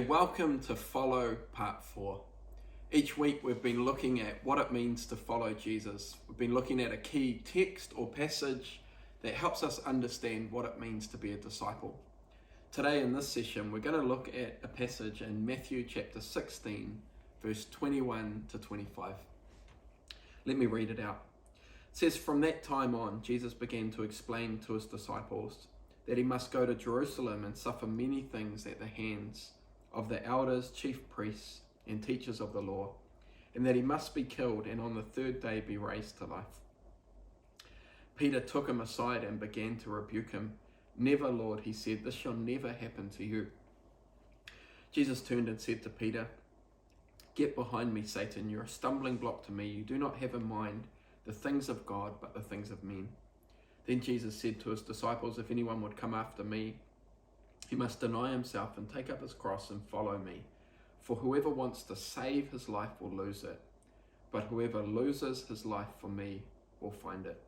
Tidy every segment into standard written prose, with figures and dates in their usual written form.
Welcome to Follow Part 4. Each week we've been looking at what it means to follow Jesus. We've been looking at a key text or passage that helps us understand what it means to be a disciple. Today in this session we're going to look at a passage in Matthew chapter 16, verse 21 to 25. Let me read it out. It says, "From that time on, Jesus began to explain to his disciples that he must go to Jerusalem and suffer many things at the hands of the elders, chief priests, and teachers of the law, and that he must be killed and on the third day be raised to life." Peter took him aside and began to rebuke him. "Never, Lord," he said, "this shall never happen to you." Jesus turned and said to Peter, "Get behind me, Satan. You're a stumbling block to me. You do not have in mind the things of God, but the things of men." Then Jesus said to his disciples, "If anyone would come after me, he must deny himself and take up his cross and follow me. For whoever wants to save his life will lose it, but whoever loses his life for me will find it."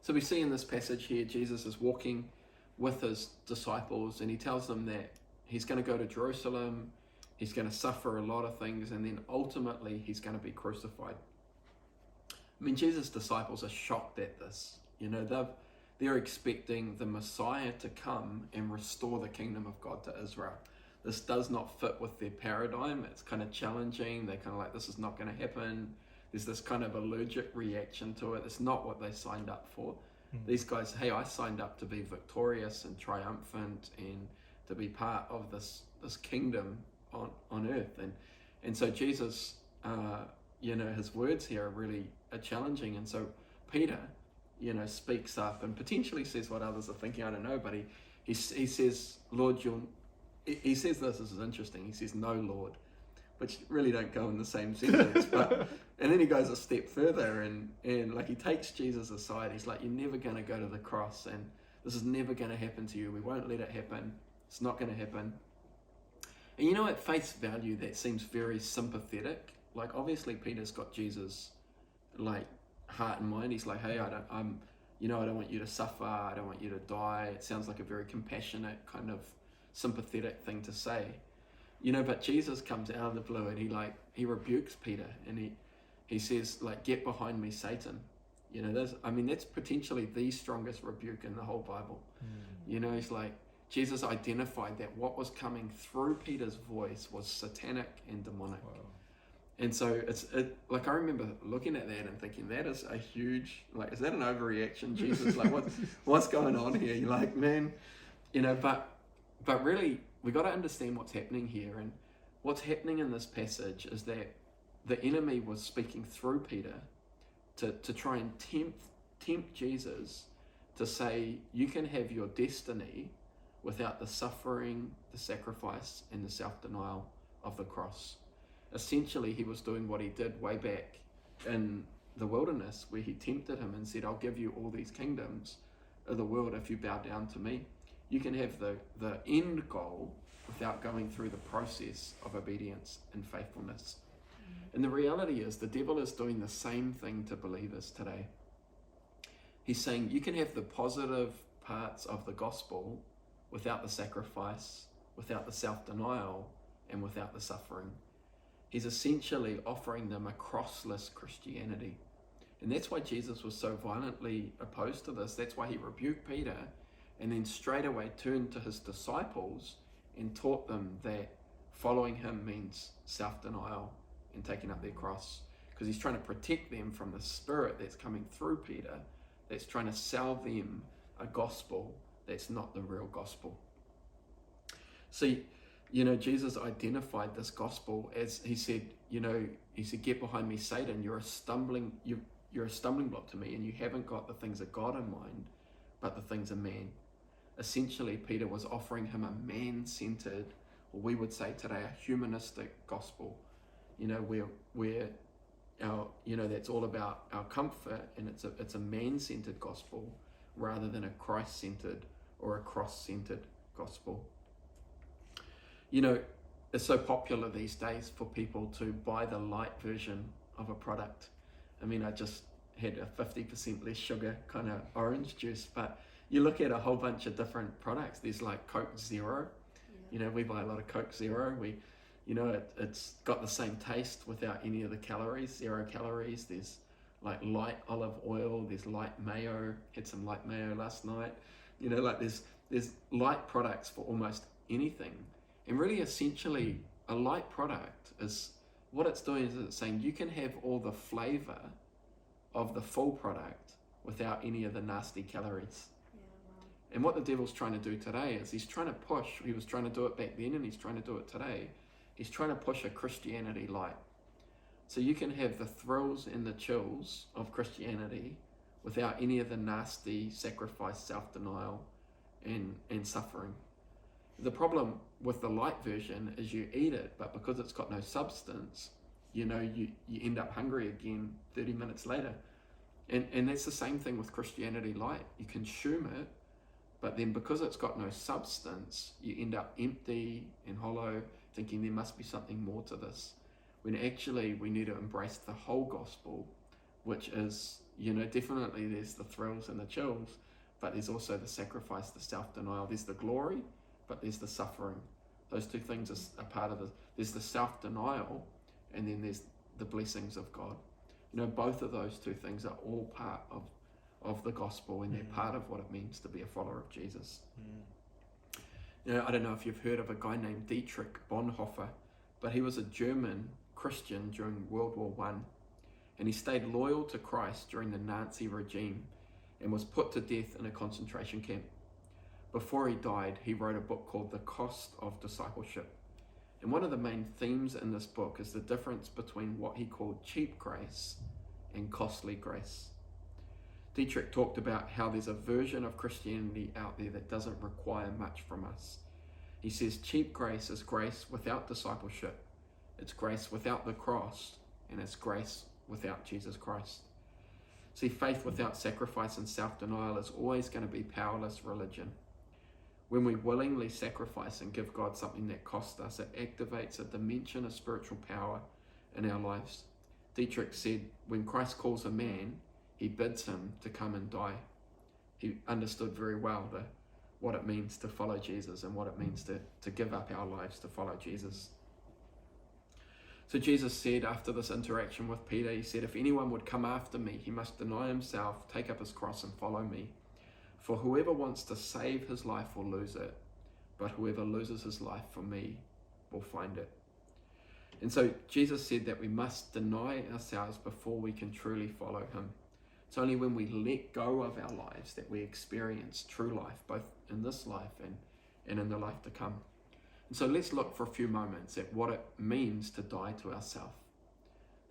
So we see in this passage here, Jesus is walking with his disciples and he tells them that he's going to go to Jerusalem, he's going to suffer a lot of things, and then ultimately he's going to be crucified. I mean, Jesus' disciples are shocked at this. They're expecting the Messiah to come and restore the kingdom of God to Israel. This does not fit with their paradigm. It's kind of challenging. They're kind of like, this is not going to happen. There's this kind of allergic reaction to it. It's not what they signed up for. These guys, hey, I signed up to be victorious and triumphant and to be part of this kingdom on earth. And so Jesus, his words here are challenging. And so Peter, speaks up and potentially says what others are thinking. I don't know, but he says, "Lord, he says this is interesting. He says, "No, Lord," which really don't go in the same sentence. And then he goes a step further and like he takes Jesus aside. He's like, "You're never going to go to the cross, and this is never going to happen to you. We won't let it happen. It's not going to happen." And at face value, that seems very sympathetic. Like obviously Peter's got Jesus like heart and mind. He's like, "Hey, I don't want you to suffer. I don't want you to die." It sounds like a very compassionate kind of sympathetic thing to say, but Jesus comes out of the blue and he rebukes Peter and he says, like, "Get behind me, Satan." That's potentially the strongest rebuke in the whole Bible. He's like, Jesus identified that what was coming through Peter's voice was satanic and demonic. Wow. And so I remember looking at that and thinking, that is a huge, is that an overreaction? Jesus, what's going on here? You're like, man, but really we got to understand what's happening here. And what's happening in this passage is that the enemy was speaking through Peter to try and tempt Jesus to say, you can have your destiny without the suffering, the sacrifice, and the self-denial of the cross. Essentially, he was doing what he did way back in the wilderness, where he tempted him and said, "I'll give you all these kingdoms of the world if you bow down to me." You can have the end goal without going through the process of obedience and faithfulness. And the reality is the devil is doing the same thing to believers today. He's saying you can have the positive parts of the gospel without the sacrifice, without the self-denial, and without the suffering. He's essentially offering them a crossless Christianity. And that's why Jesus was so violently opposed to this. That's why he rebuked Peter and then straight away turned to his disciples and taught them that following him means self-denial and taking up their cross. Because he's trying to protect them from the spirit that's coming through Peter, that's trying to sell them a gospel that's not the real gospel. See, Jesus identified this gospel as he said, "Get behind me, Satan. You're a stumbling block to me, and you haven't got the things of God in mind, but the things of man." Essentially, Peter was offering him a man-centered, or we would say today, a humanistic gospel. Where that's all about our comfort, and it's a man-centered gospel rather than a Christ-centered or a cross-centered gospel. It's so popular these days for people to buy the light version of a product. I just had a 50% less sugar kind of orange juice, but you look at a whole bunch of different products. There's like Coke Zero, You know, we buy a lot of Coke Zero. It's got the same taste without any of the calories, 0 calories. There's like light olive oil, there's light mayo, had some light mayo last night. There's light products for almost anything. And really essentially a light product is, what it's doing is it's saying you can have all the flavor of the full product without any of the nasty calories. Yeah, wow. And what the devil's trying to do today is he was trying to do it back then and he's trying to do it today. He's trying to push a Christianity light. So you can have the thrills and the chills of Christianity without any of the nasty sacrifice, self-denial, and suffering. The problem with the light version is you eat it, but because it's got no substance, you end up hungry again 30 minutes later. And that's the same thing with Christianity light. You consume it, but then because it's got no substance, you end up empty and hollow, thinking there must be something more to this. When actually we need to embrace the whole gospel, which is, definitely there's the thrills and the chills, but there's also the sacrifice, the self-denial. There's the glory, but there's the suffering. Those two things are part of there's the self-denial, and then there's the blessings of God. Both of those two things are all part of the gospel, and they're part of what it means to be a follower of Jesus. I don't know if you've heard of a guy named Dietrich Bonhoeffer, but he was a German Christian during World War I, and he stayed loyal to Christ during the Nazi regime and was put to death in a concentration camp. Before he died, he wrote a book called The Cost of Discipleship. And one of the main themes in this book is the difference between what he called cheap grace and costly grace. Dietrich talked about how there's a version of Christianity out there that doesn't require much from us. He says cheap grace is grace without discipleship, it's grace without the cross, and it's grace without Jesus Christ. See, faith without sacrifice and self-denial is always going to be powerless religion. When we willingly sacrifice and give God something that costs us, it activates a dimension of spiritual power in our lives. Dietrich said, when Christ calls a man, he bids him to come and die. He understood very well what it means to follow Jesus and what it means to give up our lives to follow Jesus. So Jesus said after this interaction with Peter, he said, if anyone would come after me, he must deny himself, take up his cross and follow me. For whoever wants to save his life will lose it, but whoever loses his life for me will find it. And so Jesus said that we must deny ourselves before we can truly follow him. It's only when we let go of our lives that we experience true life, both in this life and in the life to come. And so let's look for a few moments at what it means to die to ourselves.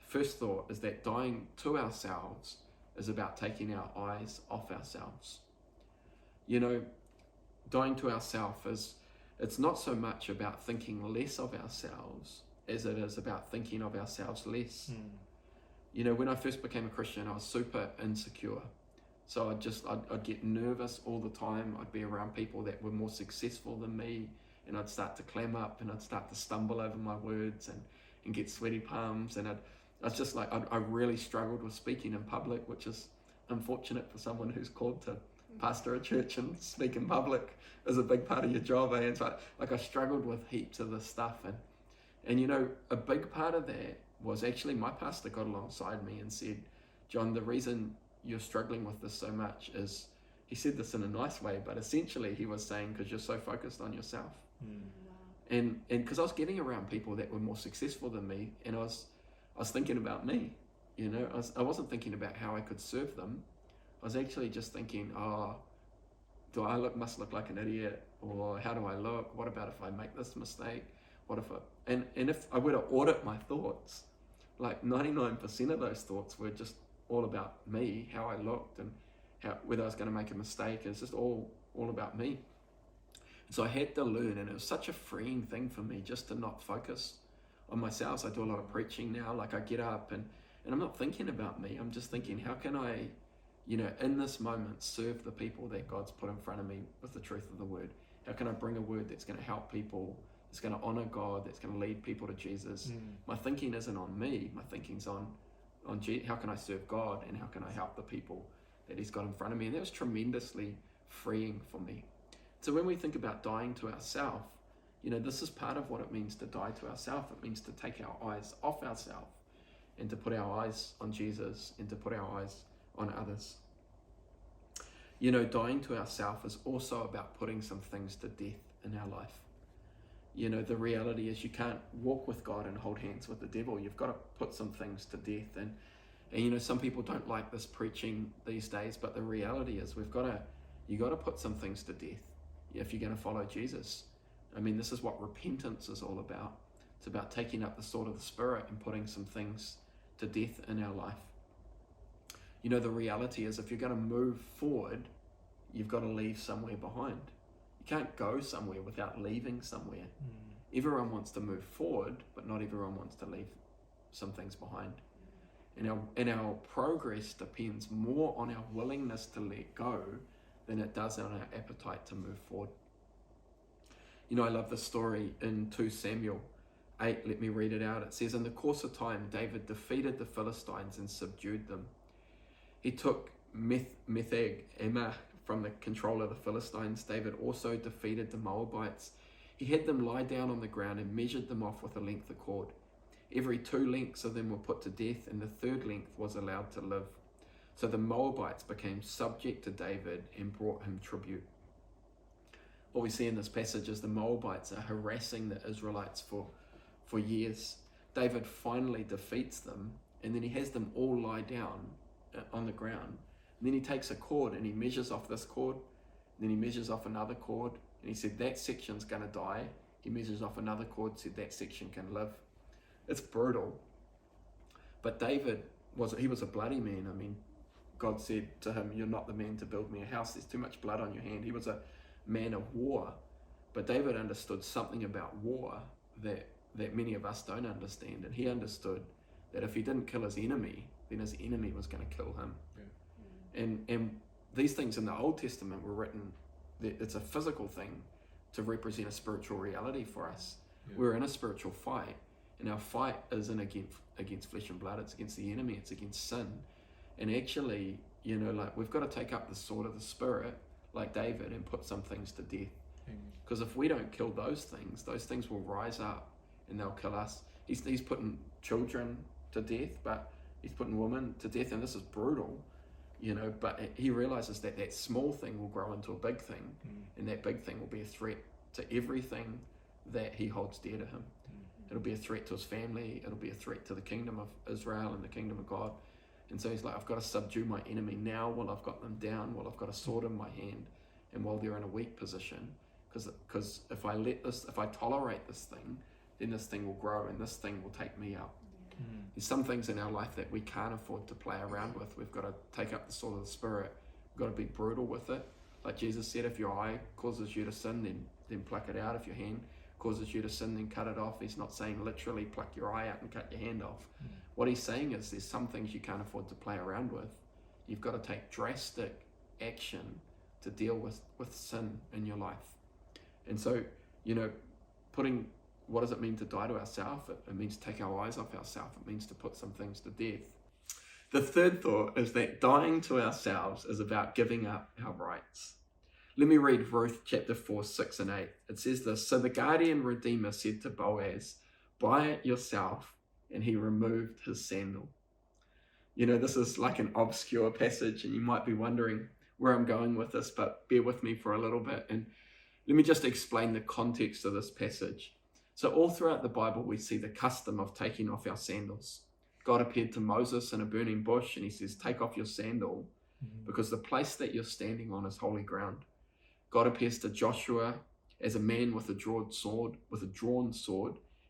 First thought is that dying to ourselves is about taking our eyes off ourselves. Dying to ourselves it's not so much about thinking less of ourselves as it is about thinking of ourselves less. When I first became a Christian, I was super insecure. So I'd get nervous all the time. I'd be around people that were more successful than me, and I'd start to clam up and I'd start to stumble over my words and get sweaty palms. And I really struggled with speaking in public, which is unfortunate for someone who's called to pastor a church and speak in public is a big part of your job. And so I struggled with heaps of this stuff. And a big part of that was actually my pastor got alongside me and said, John, the reason you're struggling with this so much is, he said this in a nice way, but essentially he was saying, because you're so focused on yourself. Wow. And because I was getting around people that were more successful than me, and I was thinking about me. I wasn't thinking about how I could serve them. I was actually just thinking, do I must look like an idiot? Or how do I look? What about if I make this mistake? And if I were to audit my thoughts, like 99% of those thoughts were just all about me, how I looked and whether I was going to make a mistake. It's just all about me. So I had to learn, and it was such a freeing thing for me just to not focus on myself. So I do a lot of preaching now. Like I get up and I'm not thinking about me. I'm just thinking, how can I, in this moment, serve the people that God's put in front of me with the truth of the word? How can I bring a word that's going to help people, that's going to honor God, that's going to lead people to Jesus? My thinking isn't on me. My thinking's on how can I serve God and how can I help the people that he's got in front of me? And that was tremendously freeing for me. So when we think about dying to ourselves, This is part of what it means to die to ourselves. It means to take our eyes off ourselves and to put our eyes on Jesus and to put our eyes on others. Dying to ourselves is also about putting some things to death in our life. The reality is you can't walk with God and hold hands with the devil. You've got to put some things to death. And some people don't like this preaching these days, but the reality is you got to put some things to death if you're going to follow Jesus. This is what repentance is all about. It's about taking up the sword of the Spirit and putting some things to death in our life. The reality is if you're going to move forward, you've got to leave somewhere behind. You can't go somewhere without leaving somewhere. Everyone wants to move forward, but not everyone wants to leave some things behind. And our progress depends more on our willingness to let go than it does on our appetite to move forward. I love the story in 2 Samuel 8. Let me read it out. It says, "In the course of time, David defeated the Philistines and subdued them. He took Metheg Emma from the control of the Philistines. David also defeated the Moabites. He had them lie down on the ground and measured them off with a length of cord. Every 2 lengths of them were put to death, and the 3rd length was allowed to live. So the Moabites became subject to David and brought him tribute." What we see in this passage is the Moabites are harassing the Israelites for years. David finally defeats them, and then he has them all lie down on the ground. And then he takes a cord and he measures off this cord, and then he measures off another cord, and he said that section's going to die. He measures off another cord, said that section can live. It's brutal. But David was a bloody man. God said to him, "You're not the man to build me a house. There's too much blood on your hand." He was a man of war. But David understood something about war that many of us don't understand. And he understood that if he didn't kill his enemy, then his enemy was going to kill him. Yeah. And these things in the Old Testament were written, it's a physical thing to represent a spiritual reality for us. Yeah. We're in a spiritual fight, and our fight isn't against flesh and blood. It's against the enemy. It's against sin. And actually, we've got to take up the sword of the Spirit like David and put some things to death. Because if we don't kill those things will rise up and they'll kill us. He's putting children to death, but he's putting women to death, and this is brutal, but he realizes that small thing will grow into a big thing, and that big thing will be a threat to everything that he holds dear to him. It'll be a threat to his family. It'll be a threat to the kingdom of Israel and the kingdom of God. And so he's like, I've got to subdue my enemy now while I've got them down, while I've got a sword in my hand, and while they're in a weak position. Because if I tolerate this thing, then this thing will grow and this thing will take me out. There's some things in our life that we can't afford to play around with. We've got to take up the sword of the Spirit. We've got to be brutal with it. Like Jesus said, if your eye causes you to sin, then pluck it out. If your hand causes you to sin, then cut it off. He's not saying literally pluck your eye out and cut your hand off. What he's saying is there's some things you can't afford to play around with. You've got to take drastic action to deal with sin in your life. And so, what does it mean to die to ourselves? It means to take our eyes off ourselves. It means to put some things to death. The third thought is that dying to ourselves is about giving up our rights. Let me read Ruth chapter 4, 6 and 8. It says this: "So the guardian redeemer said to Boaz, 'Buy it yourself,' and he removed his sandal." This is like an obscure passage, and you might be wondering where I'm going with this, but bear with me for a little bit. And let me just explain the context of this passage. So all throughout the Bible, we see the custom of taking off our sandals. God appeared to Moses in a burning bush, and he says, "Take off your sandal, because the place that you're standing on is holy ground." God appears to Joshua as a man with a drawn sword,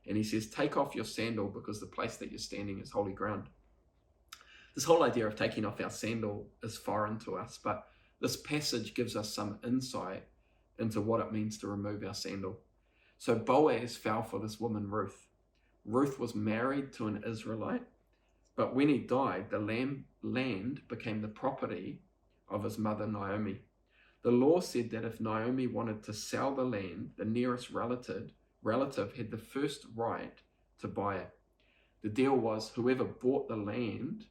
and he says, "Take off your sandal, because the place that you're standing is holy ground." This whole idea of taking off our sandal is foreign to us, but this passage gives us some insight into what it means to remove our sandal. So Boaz fell for this woman, Ruth. Ruth was married to an Israelite, but when he died, the land became the property of his mother, Naomi. The law said that if Naomi wanted to sell the land, the nearest relative had the first right to buy it. The deal was whoever bought the land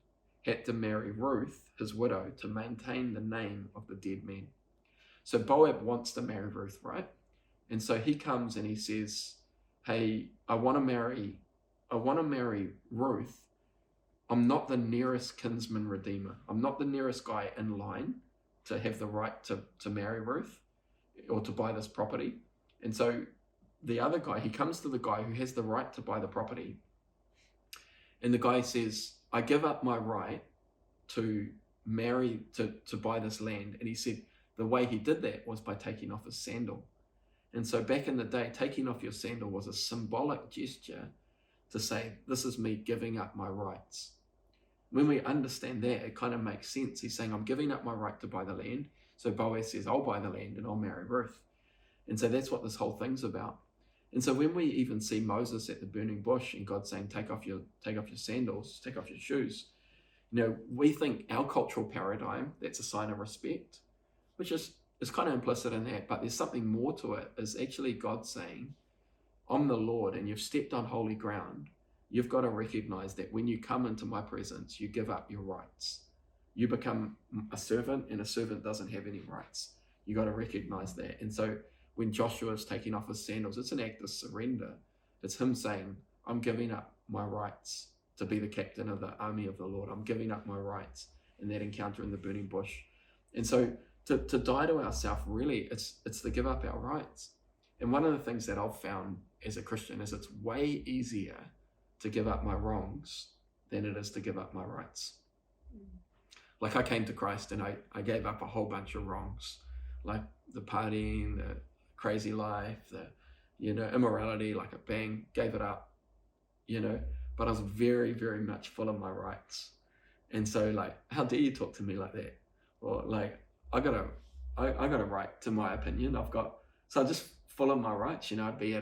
had to marry Ruth, his widow, to maintain the name of the dead man. So Boaz wants to marry Ruth, right? And so he comes and he says, hey, I want to marry Ruth. I'm not the nearest kinsman redeemer. I'm not the nearest guy in line to have the right to marry Ruth or to buy this property. And so the other guy, he comes to the guy who has the right to buy the property. And the guy says, I give up my right to marry, to buy this land. And he said the way he did that was by taking off his sandal. And so back in the day, taking off your sandal was a symbolic gesture to say, this is me giving up my rights. When we understand that, it kind of makes sense. He's saying, I'm giving up my right to buy the land. So Boaz says, I'll buy the land and I'll marry Ruth. And so that's what this whole thing's about. And so when we even see Moses at the burning bush and God saying, take off your sandals, take off your shoes, we think our cultural paradigm, that's a sign of respect, which is kind of implicit in that, but there's something more to it, is actually God saying, I'm the Lord and you've stepped on holy ground. You've got to recognize that when you come into my presence, you give up your rights. You become a servant, and a servant doesn't have any rights. You got to recognize that. And so when Joshua is taking off his sandals, it's an act of surrender. It's him saying, I'm giving up my rights to be the captain of the army of the Lord. I'm giving up my rights in that encounter in the burning bush. And so to die to ourselves, really, it's to give up our rights. And one of the things that I've found as a Christian is it's way easier to give up my wrongs than it is to give up my rights. Like I came to Christ and I gave up a whole bunch of wrongs, like the partying, the crazy life, the immorality, like gave it up, but I was very, very much full of my rights. And so like, how dare you talk to me like that? Or like, I got a right to my opinion. So I'm just full of my rights, I'd be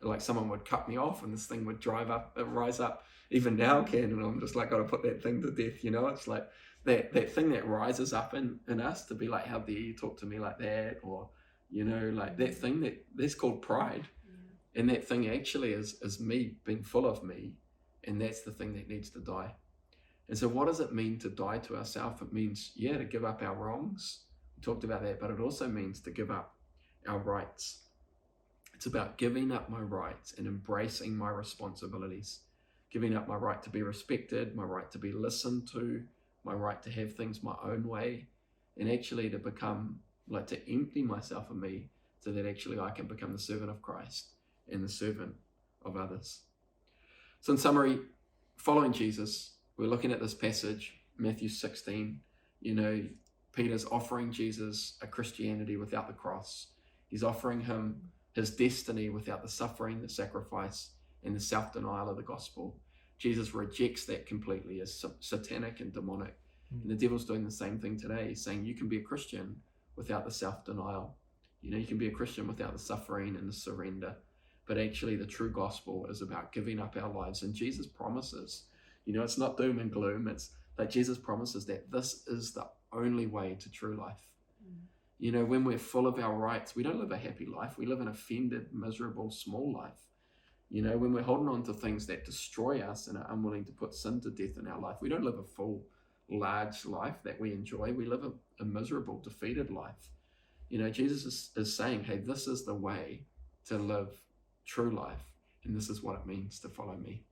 like someone would cut me off and this thing would rise up, even now can, and I'm just like, got to put that thing to death, It's like that thing that rises up in us to be like, how dare you talk to me like that? Or, like that thing that's called pride. Yeah. And that thing actually is me being full of me. And that's the thing that needs to die. And so what does it mean to die to ourselves? It means, to give up our wrongs. We talked about that, but it also means to give up our rights. It's about giving up my rights and embracing my responsibilities. Giving up my right to be respected, my right to be listened to, my right to have things my own way, and actually to become, like to empty myself of me so that actually I can become the servant of Christ and the servant of others. So in summary, following Jesus, we're looking at this passage, Matthew 16, Peter's offering Jesus a Christianity without the cross. He's offering him his destiny without the suffering, the sacrifice, and the self-denial of the gospel. Jesus rejects that completely as satanic and demonic. And the devil's doing the same thing today. He's saying you can be a Christian without the self-denial. You can be a Christian without the suffering and the surrender. But actually the true gospel is about giving up our lives. And Jesus promises, it's not doom and gloom. It's that Jesus promises that this is the only way to true life. When we're full of our rights, we don't live a happy life. We live an offended, miserable, small life. When we're holding on to things that destroy us and are unwilling to put sin to death in our life, we don't live a full, large life that we enjoy. We live a miserable, defeated life. Jesus is saying, hey, this is the way to live true life. And this is what it means to follow me.